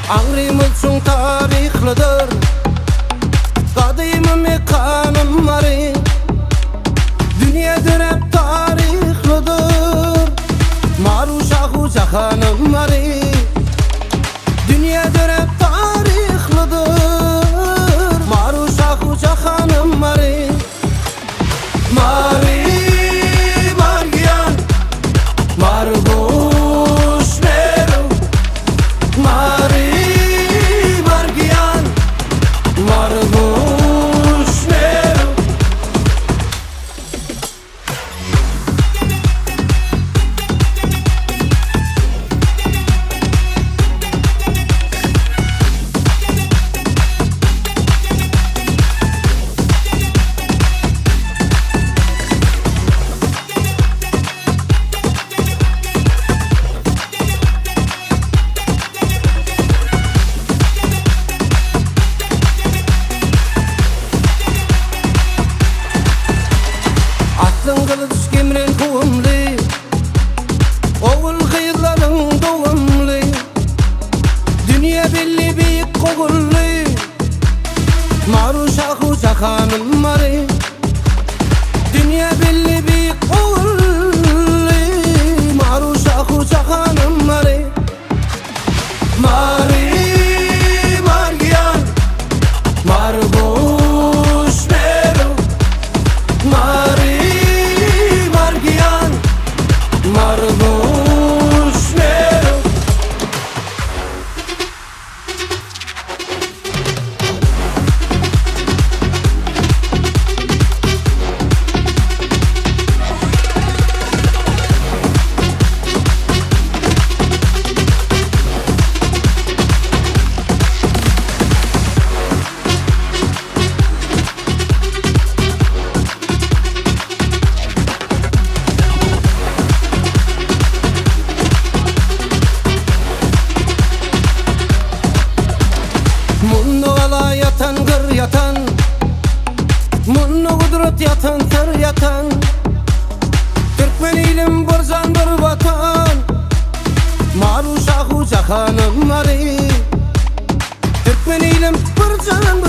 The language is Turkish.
Angrimiz çok tarihlidir, kadim mekanları. Dünyadır hep tarihlidir, maruşahu cahanları. Dünyadır hep tarihlidir, maruşahu cahanları. Mari margiyan, marguş meru, mari margiyan, marguş meru. Aklın kılıç kemren kuvumlu, oğul kıyıların doğumlu. Dünya belli büyük koğullu, maruşahu cahanım marı. Dünya belli büyük koğullu, maruşahu cahanım marı. Mari margiyan, marguş meru, mari margiyan, marguş meru. Munnu ala yatan gır yatan, munnu kudret yatan tır yatan. Türkmen ilim bir can bir vatan, maruşahu cahanım marı. Türkmen ilim bir can bir